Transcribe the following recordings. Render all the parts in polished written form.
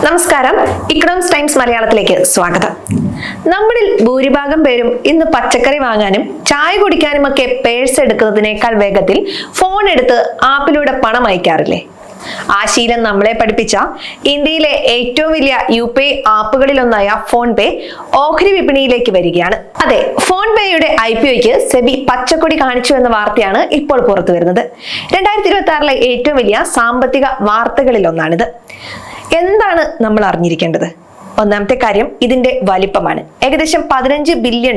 നമസ്കാരം, economics times മലയാളത്തിലേക്ക് സ്വാഗതം. നമ്മളിൽ ഭൂരിഭാഗം പേരും ഇന്ന് പച്ചക്കറി വാങ്ങാനും ചായ കുടിക്കാനും ഒക്കെ പേഴ്സ് എടുക്കുന്നതിനേക്കാൾ വേഗത്തിൽ ഫോൺ എടുത്ത് ആപ്പിലൂടെ പണം അയക്കാറില്ലേ? ആ ശീലം നമ്മളെ പഠിപ്പിച്ച ഇന്ത്യയിലെ ഏറ്റവും വലിയ UPI ആപ്പുകളിലൊന്നായ ഫോൺ പേ ഓഹരി വിപണിയിലേക്ക് വരികയാണ്. അതെ, ഫോൺ പേയുടെ IPOയ്ക്ക് സെബി പച്ചക്കൊടി കാണിച്ചു എന്ന വാർത്തയാണ് ഇപ്പോൾ പുറത്തു വരുന്നത്. 2026 ഏറ്റവും വലിയ സാമ്പത്തിക വാർത്തകളിൽ ഒന്നാണിത്. എന്താണ് നമ്മൾ അറിഞ്ഞിരിക്കേണ്ടത്? ഒന്നാമത്തെ കാര്യം ഇതിന്റെ വലിപ്പമാണ്. ഏകദേശം $15 ബില്യൺ,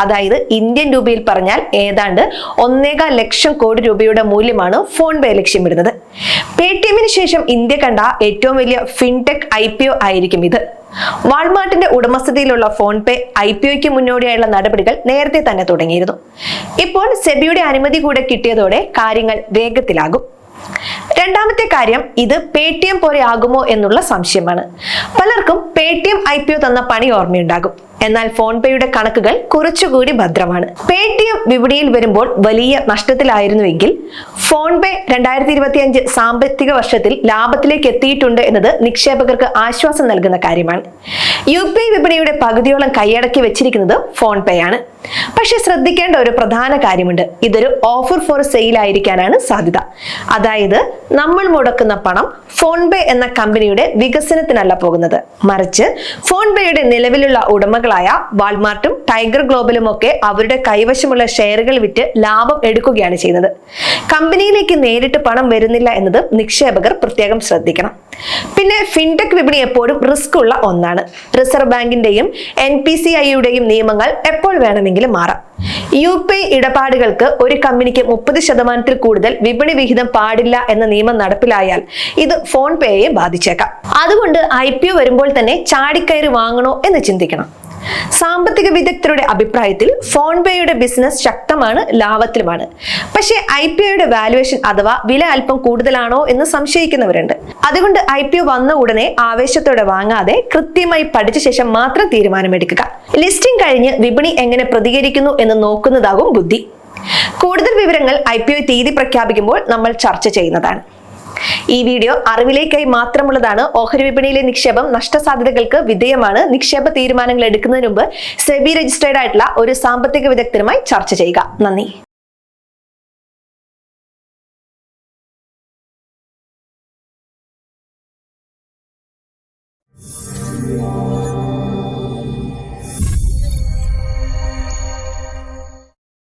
അതായത് ഇന്ത്യൻ രൂപയിൽ പറഞ്ഞാൽ ഏതാണ്ട് 1.25 ലക്ഷം കോടി രൂപയുടെ മൂല്യമാണ് ഫോൺ പേ ലക്ഷ്യമിടുന്നത്. പേടിഎമ്മിന് ശേഷം ഇന്ത്യ കണ്ട ഏറ്റവും വലിയ ഫിൻടെക് IPO ആയിരിക്കും ഇത്. വാൾമാർട്ടിന്റെ ഉടമസ്ഥതയിലുള്ള ഫോൺ പേ IPOയ്ക്ക് മുന്നോടിയായുള്ള നടപടികൾ നേരത്തെ തന്നെ തുടങ്ങിയിരുന്നു. ഇപ്പോൾ സെബിയുടെ അനുമതി കൂടെ കിട്ടിയതോടെ കാര്യങ്ങൾ വേഗത്തിലാകും. രണ്ടാമത്തെ കാര്യം, ഇത് പേടിഎം പോലെ ആകുമോ എന്നുള്ള സംശയമാണ്. പലർക്കും പേടിഎം IPO തന്ന പണി ഓർമ്മയുണ്ടാകും. എന്നാൽ ഫോൺ പേയുടെ കണക്കുകൾ കുറച്ചുകൂടി ഭദ്രമാണ്. പേടിഎം വിപണിയിൽ വരുമ്പോൾ വലിയ നഷ്ടത്തിലായിരുന്നുവെങ്കിൽ ഫോൺ പേ 2025 സാമ്പത്തിക വർഷത്തിൽ ലാഭത്തിലേക്ക് എത്തിയിട്ടുണ്ട് എന്നത് നിക്ഷേപകർക്ക് ആശ്വാസം നൽകുന്ന കാര്യമാണ്. UPI വിപണിയുടെ പകുതിയോളം കൈയടക്കി വെച്ചിരിക്കുന്നത് ഫോൺ പേ ആണ്. പക്ഷെ ശ്രദ്ധിക്കേണ്ട ഒരു പ്രധാന കാര്യമുണ്ട്. ഇതൊരു ഓഫർ ഫോർ സെയിൽ ആയിരിക്കാനാണ് സാധ്യത. അതായത് നമ്മൾ മുടക്കുന്ന പണം ഫോൺ പേ എന്ന കമ്പനിയുടെ വികസനത്തിനല്ല പോകുന്നത്, മറിച്ച് ഫോൺ പേയുടെ നിലവിലുള്ള ഉടമകളായ വാൾമാർട്ടും ടൈഗർ ഗ്ലോബലും ഒക്കെ അവരുടെ കൈവശമുള്ള ഷെയറുകൾ വിറ്റ് ലാഭം എടുക്കുകയാണ് ചെയ്യുന്നത്. കമ്പനിയിലേക്ക് നേരിട്ട് പണം വരുന്നില്ല എന്നത് നിക്ഷേപകർ പ്രത്യേകം ശ്രദ്ധിക്കണം. പിന്നെ ഫിൻടെക് വിപണി എപ്പോഴും റിസ്ക് ഉള്ള ഒന്നാണ്. റിസർവ് ബാങ്കിന്റെയും NPCIയുടെയും നിയമങ്ങൾ എപ്പോൾ വേണമെങ്കിലും മാറാം. UPI ഇടപാടുകൾക്ക് ഒരു കമ്പനിക്ക് 30% കൂടുതൽ വിപണി വിഹിതം പാടില്ല എന്ന നിയമം നടപ്പിലായാൽ ഇത് ഫോൺ പേയെ ബാധിച്ചേക്കാം. അതുകൊണ്ട് IPO വരുമ്പോൾ തന്നെ ചാടിക്കയറി വാങ്ങണോ എന്ന് ചിന്തിക്കണം. സാമ്പത്തിക വിദഗ്ധരുടെ അഭിപ്രായത്തിൽ ഫോൺ പേയുടെ ബിസിനസ് ശക്തമാണ്, ലാഭത്തിലുമാണ്. പക്ഷേ IPOയുടെ വാല്യുവേഷൻ അഥവാ വില അല്പം കൂടുതലാണോ എന്ന് സംശയിക്കുന്നവരുണ്ട്. അതുകൊണ്ട് IPO വന്ന ഉടനെ ആവേശത്തോടെ വാങ്ങാതെ കൃത്യമായി പഠിച്ച ശേഷം മാത്രം തീരുമാനമെടുക്കുക. ലിസ്റ്റിംഗ് കഴിഞ്ഞ് വിപണി എങ്ങനെ പ്രതികരിക്കുന്നു എന്ന് നോക്കുന്നതാകും ബുദ്ധി. കൂടുതൽ വിവരങ്ങൾ IPO തീയതി പ്രഖ്യാപിക്കുമ്പോൾ നമ്മൾ ചർച്ച ചെയ്യുന്നതാണ്. ഈ വീഡിയോ അറിവിലേക്കായി മാത്രമുള്ളതാണ്. ഓഹരി വിപണിയിലെ നിക്ഷേപം നഷ്ടസാധ്യതകൾക്ക് വിധേയമാണ്. നിക്ഷേപ തീരുമാനങ്ങൾ എടുക്കുന്നതിന് മുമ്പ് സെബി രജിസ്ട്രേഡ് ആയിട്ടുള്ള ഒരു സാമ്പത്തിക വിദഗ്ധരുമായി ചർച്ച ചെയ്യുക. നന്ദി.